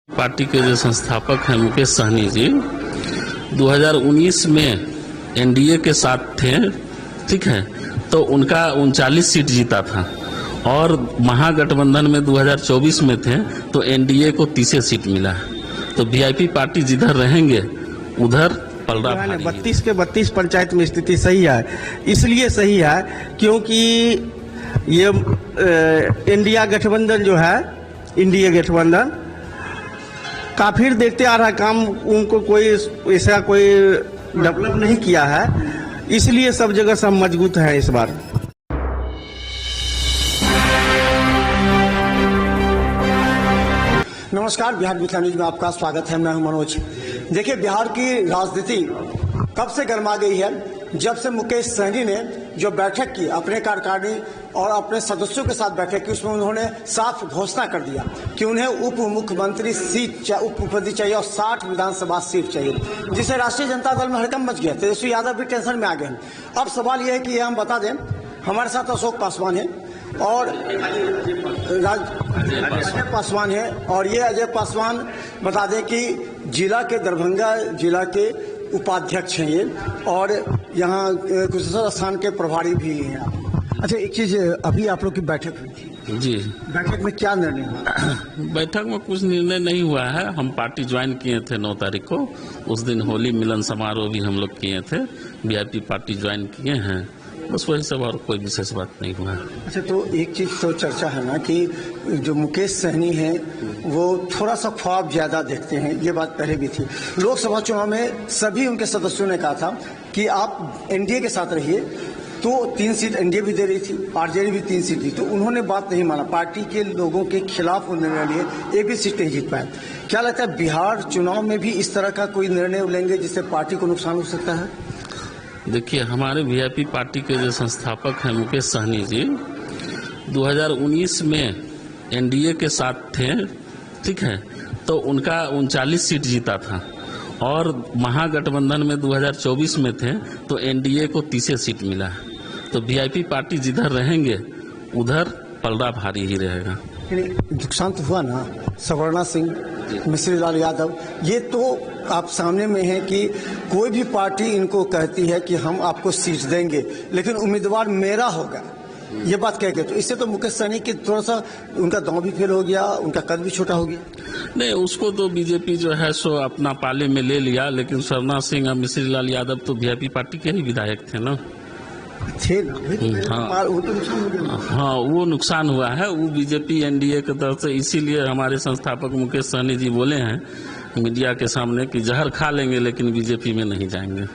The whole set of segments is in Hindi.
पार्टी के जो संस्थापक हैं मुकेश सहनी जी 2019 में एनडीए के साथ थे, ठीक है, तो उनका 39 सीट जीता था और महागठबंधन में 2024 में थे तो एनडीए को 30 सीट मिला। तो वीआईपी पार्टी जिधर रहेंगे उधर पलड़ा भारी। 32 के 32 पंचायत में स्थिति सही है, इसलिए सही है क्योंकि ये इंडिया गठबंधन जो है, इंडिया गठबंधन काफी देखते आ रहा है, काम उनको कोई ऐसा कोई डेवलप नहीं किया है, इसलिए सब जगह सब मजबूत है इस बार। नमस्कार, बिहार मिथिला न्यूज में आपका स्वागत है। मैं हूं मनोज। देखिए, बिहार की राजनीति कब से गर्मा गई है, जब से मुकेश सहनी ने जो बैठक की अपने कार्यकारिणी और अपने सदस्यों के साथ बैठक की, उसमें उन्होंने साफ घोषणा कर दिया कि उन्हें उप मुख्यमंत्री सीट, उप मुख्यमंत्री चाहिए और 60 विधानसभा सीट चाहिए, जिससे राष्ट्रीय जनता दल में हड़कंप मच गया। तेजस्वी यादव भी टेंशन में आ गए। अब सवाल यह है कि हम बता दें, हमारे साथ अशोक पासवान है और अजय पासवान है, और ये अजय पासवान बता दें कि जिला के दरभंगा जिला के उपाध्यक्ष हैं ये, और यहाँ कुशेश्वर स्थान के प्रभारी भी हैं। अच्छा, एक चीज, अभी आप लोग की बैठक हुई थी जी, बैठक में क्या निर्णय हुआ? बैठक में कुछ निर्णय नहीं हुआ है। हम पार्टी ज्वाइन किए थे 9 तारीख को, उस दिन होली मिलन समारोह भी हम लोग किए थे, वीआईपी पार्टी ज्वाइन किए हैं, बस वही सब, और कोई विशेष बात नहीं हुआ। अच्छा, तो एक चीज तो चर्चा है ना कि जो मुकेश सहनी है वो थोड़ा सा ख्वाब ज्यादा देखते हैं, ये बात पहले भी थी। लोकसभा चुनाव में सभी उनके सदस्यों ने कहा था कि आप एनडीए के साथ रहिए, तो 3 सीट एनडीए भी दे रही थी, आरजेडी भी 3 सीट दी, तो उन्होंने बात नहीं माना, पार्टी के लोगों के खिलाफ निर्णय लिए, एक भी सीट नहीं जीत पाए। क्या लगता है बिहार चुनाव में भी इस तरह का कोई निर्णय लेंगे जिससे पार्टी को नुकसान हो सकता है? देखिए, हमारे वीआईपी पार्टी के जो संस्थापक हैं मुकेश सहनी जी 2019 में एनडीए के साथ थे, ठीक है, तो उनका 39 सीट जीता था और महागठबंधन में 2024 में थे तो एनडीए को 30 सीट मिला। तो वीआईपी पार्टी जिधर रहेंगे उधर पलड़ा भारी ही रहेगा। नुकसान तो हुआ ना, सवर्णा सिंह, मिश्री लाल यादव, ये तो आप सामने में है कि कोई भी पार्टी इनको कहती है कि हम आपको सीट देंगे लेकिन उम्मीदवार मेरा होगा, ये बात कह के, तो इससे तो मुकेश सहनी की थोड़ा सा उनका दांव भी फेल हो गया, उनका कद भी छोटा हो गया। नहीं, उसको तो बीजेपी जो है सो अपना पाले में ले लिया, लेकिन सवर्णा सिंह और मिश्री लाल यादव तो वीआईपी पार्टी के ही विधायक थे ना, थे ना। हाँ, वो नुकसान हुआ है, वो बीजेपी एनडीए की तरफ से। इसीलिए हमारे संस्थापक मुकेश सहनी जी बोले हैं मीडिया के सामने कि जहर खा लेंगे लेकिन बीजेपी में नहीं जाएंगे।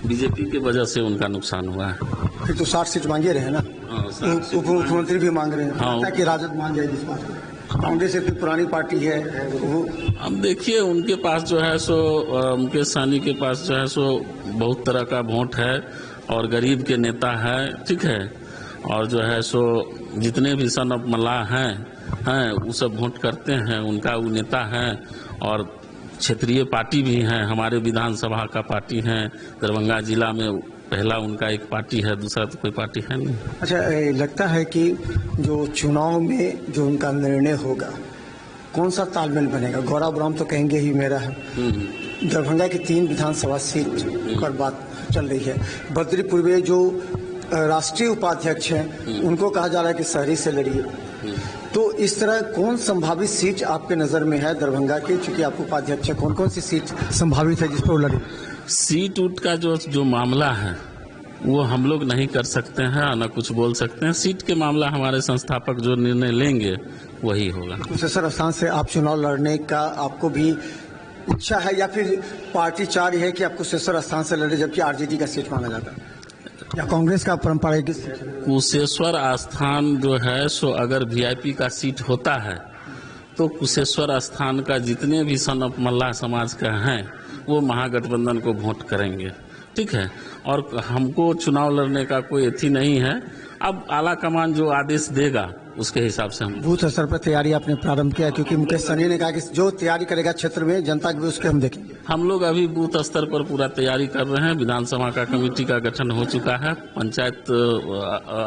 बीजेपी की वजह से उनका नुकसान हुआ है। फिर तो 60 सीट मांगे रहे ना, उप मुख्यमंत्री भी मांग रहे हैं। हाँ, कि राजद मान जाएगी इस बात को। कांग्रेस इतनी पुरानी पार्टी है वो। अब देखिए, उनके पास जो है सो मुकेश सहनी के पास जो है सो बहुत तरह का वोट है और गरीब के नेता है, ठीक है, और जो है सो जितने भी सन ऑफ मल्लाह हैं वो सब वोट करते हैं, उनका वो नेता है। और क्षेत्रीय पार्टी भी हैं, हमारे विधानसभा का पार्टी है, दरभंगा जिला में पहला उनका एक पार्टी है, दूसरा तो कोई पार्टी है नहीं। अच्छा, लगता है कि जो चुनाव में जो उनका निर्णय होगा, कौन सा तालमेल बनेगा? गौरव राम तो कहेंगे ही मेरा है, दरभंगा की 3 विधानसभा सीट पर बात चल रही है, बद्रीपुर में जो राष्ट्रीय उपाध्यक्ष हैं उनको कहा जा रहा है कि शहरी से लड़िए, तो इस तरह कौन संभावित सीट आपके नजर में है दरभंगा की? चूंकि आप उपाध्यक्ष है, कौन कौन सी सीट संभावित है जिस पर वो लड़े? सीट उठ का जो मामला है वो हम लोग नहीं कर सकते हैं, न कुछ बोल सकते हैं। सीट के मामला हमारे संस्थापक जो निर्णय लेंगे वही होगा। कुशेश्वर स्थान से आप चुनाव लड़ने का आपको भी इच्छा है, या फिर पार्टी चाह रही है कि आप कुशेश्वर स्थान से लड़े जबकि आरजेडी का सीट माना जाता है, या कांग्रेस का परंपरा है? कुशेश्वर स्थान जो है सो अगर वीआईपी का सीट होता है तो कुशेश्वर स्थान का जितने भी सन ऑफ मल्लाह समाज का हैं वो महागठबंधन को वोट करेंगे, ठीक है, और हमको चुनाव लड़ने का कोई अथी नहीं है। अब आला कमान जो आदेश देगा उसके हिसाब से हम बूथ स्तर पर तैयारी आपने प्रारंभ किया, क्योंकि मुकेश सहनी ने कहा कि जो तैयारी करेगा क्षेत्र में जनता की, उसके हम देखेंगे। हम लोग अभी बूथ स्तर पर पूरा तैयारी कर रहे हैं। विधानसभा का कमेटी का गठन हो चुका है, पंचायत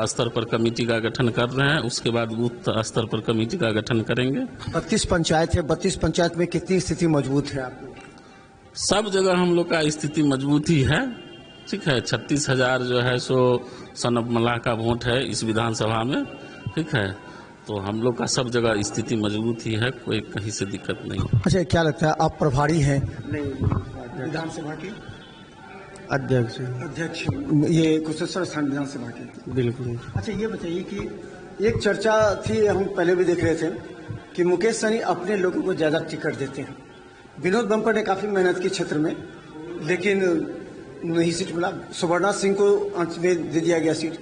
स्तर पर कमेटी का गठन कर रहे हैं, उसके बाद बूथ स्तर पर कमेटी का गठन करेंगे। 32 पंचायत है, 32 पंचायत में कितनी स्थिति मजबूत है आपकी? सब जगह हम लोग का स्थिति मजबूत ही है, ठीक है। 36,000 जो है सो सनब मल्लाह का वोट है इस विधानसभा में, ठीक है। तो हम लोग का सब जगह स्थिति मजबूत ही है, कोई कहीं से दिक्कत नहीं। अच्छा, क्या लगता है आप प्रभारी हैं विधानसभा के अध्यक्ष, ये कुशेश्वर स्थान विधानसभा के? बिल्कुल। अच्छा, ये बताइए कि एक चर्चा थी, हम पहले भी देख रहे थे कि मुकेश सहनी अपने लोगों को ज्यादा टिकट देते हैं। विनोद बम्पर ने काफी मेहनत की क्षेत्र में, लेकिन नहीं सीट मिला। सुवर्णा सिंह को अंत में दे दिया गया सीट।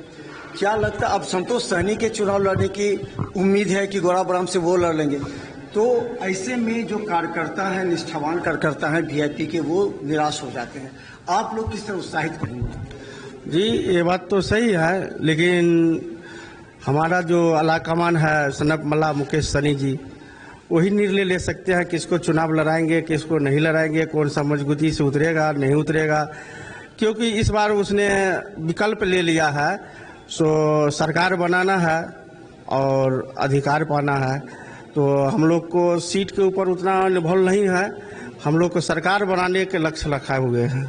क्या लगता है अब संतोष सहनी के चुनाव लड़ने की उम्मीद है कि गौरा बराम से वो लड़ लेंगे? तो ऐसे में जो कार्यकर्ता है, निष्ठावान कार्यकर्ता है वीआईपी के, वो निराश हो जाते हैं। आप लोग किस तरह उत्साहित करेंगे? जी, ये बात तो सही है, लेकिन हमारा जो अलाकमान है सनब मल्लाह मुकेश सहनी जी, वही निर्णय ले सकते हैं किसको चुनाव लड़ाएंगे, किसको नहीं लड़ाएंगे, कौन सा मजबूती से उतरेगा नहीं उतरेगा। क्योंकि इस बार उसने विकल्प ले लिया है, सो सरकार बनाना है और अधिकार पाना है। तो हम लोग को सीट के ऊपर उतना निर्भर नहीं है, हम लोग को सरकार बनाने के लक्ष्य रखा हुए हैं।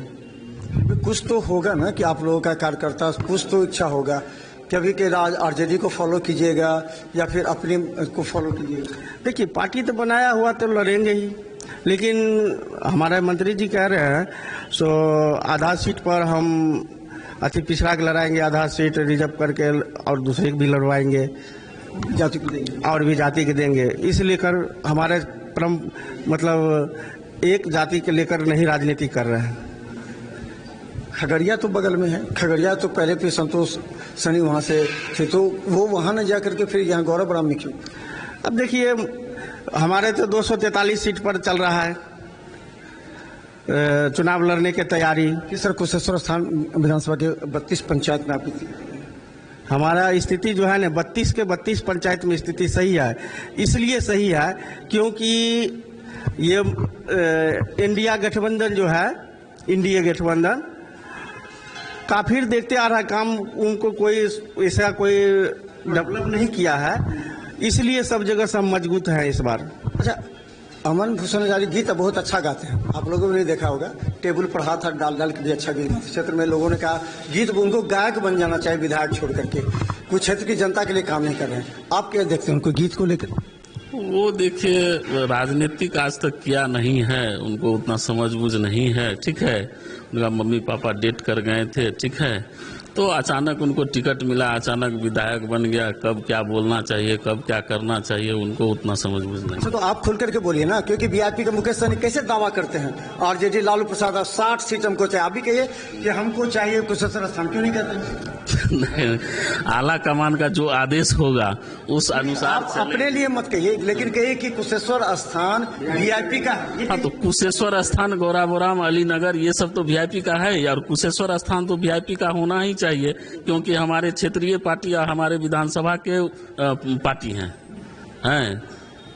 कुछ तो होगा ना कि आप लोगों का कार्यकर्ता, कुछ तो इच्छा होगा कभी के आरजेडी को फॉलो कीजिएगा या फिर अपने को फॉलो कीजिएगा? देखिए, पार्टी तो बनाया हुआ तो लड़ेंगे ही, लेकिन हमारे मंत्री जी कह रहे हैं सो आधा सीट पर हम अति पिछड़ा के लड़ाएंगे, आधा सीट रिजर्व करके और दूसरे भी लड़वाएंगे, जाति को देंगे और भी जाति के देंगे। इसलिए कर हमारे परम मतलब एक जाति के लेकर नहीं राजनीति कर रहे हैं। खगड़िया तो बगल में है, खगड़िया तो पहले फिर संतोष सहनी वहाँ से थे, तो वो वहाँ न जा करके फिर यहाँ गौरा बराम में क्यों? अब देखिए, हमारे तो 243 सीट पर चल रहा है चुनाव लड़ने की तैयारी। कि सर कुशेश्वर स्थान विधानसभा के 32 पंचायत में आपकी थी? हमारा स्थिति जो है ना 32 के 32 पंचायत में स्थिति सही है। इसलिए सही है क्योंकि ये इंडिया गठबंधन जो है, इंडिया गठबंधन काफी देखते आ रहा है काम, उनको कोई ऐसा कोई डेवलप नहीं किया है, इसलिए सब जगह सब मजबूत है इस बार। अच्छा, अमन भूषण हजारी गीत बहुत अच्छा गाते हैं, आप लोगों ने देखा होगा, टेबल पर हाथ डाल डाल के भी अच्छा गीत गाते। क्षेत्र में लोगों ने कहा गीत उनको गायक बन जाना चाहिए, विधायक छोड़ करके, कुछ क्षेत्र की जनता के लिए काम नहीं कर रहे हैं। आप क्या देखते हैं उनको गीत को लेकर? वो देखिए, राजनीतिक आज तक किया नहीं है, उनको उतना समझ बूझ नहीं है, ठीक है। उनका मम्मी पापा डेट कर गए थे, ठीक है। तो अचानक उनको टिकट मिला, अचानक विधायक बन गया, कब क्या बोलना चाहिए, कब क्या करना चाहिए, उनको उतना समझ बूझ नहीं। तो आप खुल करके बोलिए ना, क्योंकि वीआईपी के मुकेश सहनी कैसे दावा करते हैं आरजेडी लालू प्रसाद 60 सीट हमको चाहिए, आप भी कहिए कि हमको चाहिए कुशेश्वर स्थान, क्यों नहीं कहते? नहीं, आला कमान का जो आदेश होगा उस अनुसार आप अपने लिए मत कहिए, लेकिन कहिए कि कुशेश्वर स्थान वीआईपी का है। हाँ, तो कुशेश्वर स्थान, गौरा बराम, अलीनगर, ये सब तो वीआईपी का है, और कुशेश्वर स्थान तो वीआईपी का होना ही चाहिए, क्योंकि हमारे क्षेत्रीय पार्टी या हमारे विधानसभा के पार्टी हैं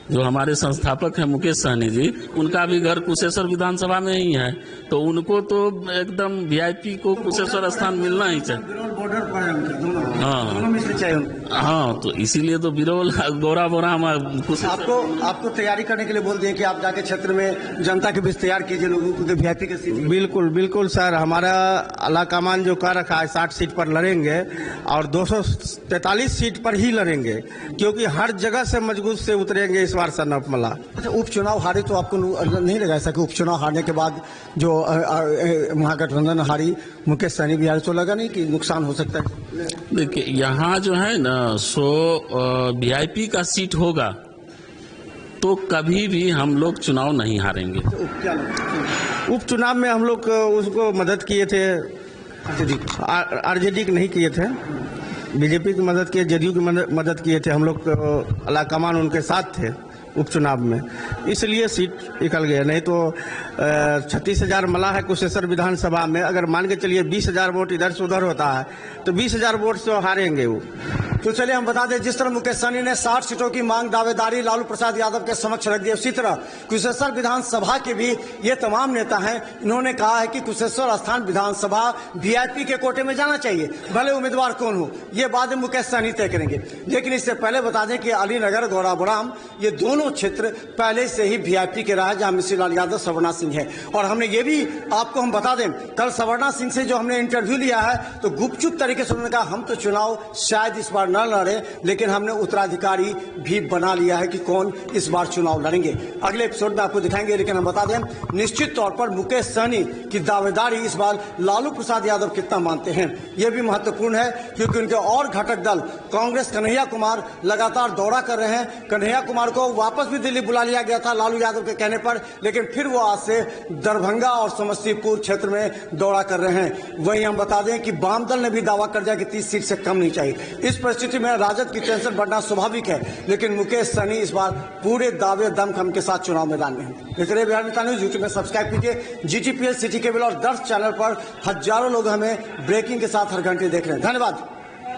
जो हमारे संस्थापक हैं मुकेश सहनी जी, उनका भी घर कुशेश्वर विधानसभा में ही है, तो उनको तो एकदम वीआईपी को कुशेश्वर स्थान मिलना ही चाहिए। बॉर्डर पर है उनके, दोनों में से चाहिए उनको। हाँ, तो इसीलिए तो बिरौल, गौरा बराम, आपको तैयारी करने के लिए बोल दिए कि आप जाके क्षेत्र में जनता के बीच तैयार कीजिए लोगों को वीआईपी के सीट। बिल्कुल बिल्कुल सर, हमारा अलाकमान जो कर रखा है 60 सीट पर लड़ेंगे और 243 सीट पर ही लड़ेंगे, क्योंकि हर जगह से मजबूत से उतरेंगे इस बार सनब मल्लाह। अच्छा, उपचुनाव हारे तो आपको नहीं लगा ऐसा कि उपचुनाव हारने के बाद जो महागठबंधन हारी, मुकेश सहनी भी हारे, तो लगा नहीं कि नुकसान हो सकता है? देखिए, यहाँ जो है ना सो वीआईपी का सीट होगा तो कभी भी हम लोग चुनाव नहीं हारेंगे। उपचुनाव में हम लोग उसको मदद किए थे, आरजेडी की नहीं किए थे, बीजेपी की मदद किए, जेडीयू की मदद किए थे। हम लोग अलाकमान उनके साथ थे उपचुनाव में, इसलिए सीट निकल गया। नहीं तो 36,000 मल्लाह है कुशेश्वर विधानसभा में, अगर मान के चलिए 20,000 वोट इधर से उधर होता है तो 20,000 वोट से हारेंगे वो। तो चलिए हम बता दें, जिस तरह मुकेश सहनी ने 60 सीटों की मांग दावेदारी लालू प्रसाद यादव के समक्ष रख दी, उसी तरह कुशेश्वर विधानसभा के भी ये तमाम नेता हैं, इन्होंने कहा है कि कुशेश्वर स्थान विधानसभा वीआईपी के कोटे में जाना चाहिए, भले उम्मीदवार कौन हो, ये बाद में मुकेश सहनी तय करेंगे। लेकिन इससे पहले बता दें कि अलीनगर गौराबोराम ये दोनों क्षेत्र पहले से ही वीआईपी के रहा है, जहां मिश्रीलाल यादव सवर्णा सिंह है। और हमने ये भी आपको हम बता दें, कल सवर्णा सिंह से जो हमने इंटरव्यू लिया है तो गुपचुप तरीके से उन्होंने कहा हम तो चुनाव शायद इस बार न लड़े, लेकिन हमने उत्तराधिकारी भी बना लिया है कि कौन इस बार चुनाव लड़ेंगे। अगले एपिसोड में आपको दिखाएंगे। लेकिन हम बता दें, निश्चित तौर पर मुकेश सहनी की दावेदारी इस बार लालू प्रसाद यादव कितना मानते हैं यह भी महत्वपूर्ण है, क्योंकि उनके और घटक दल कांग्रेस कन्हैया कुमार लगातार दौरा कर रहे हैं। कन्हैया कुमार को वापस भी दिल्ली बुला लिया गया था लालू यादव के कहने पर, लेकिन फिर वो आज से दरभंगा और समस्तीपुर क्षेत्र में दौरा कर रहे हैं। वहीं हम बता दें कि वाम दल ने भी दावा कर दिया कि 30 सीट से कम नहीं चाहिए। इस परिस्थिति में राजद की टेंशन बढ़ना स्वाभाविक है, लेकिन मुकेश सहनी इस बार पूरे दावे दमखम के साथ चुनाव मैदान में हैं। इसलिए बिहार नेता न्यूज यूट्यूब में सब्सक्राइब कीजिए, GTPL सिटी केबल और 10 चैनल पर हजारों लोग हमें ब्रेकिंग के साथ हर घंटे देख रहे हैं। धन्यवाद।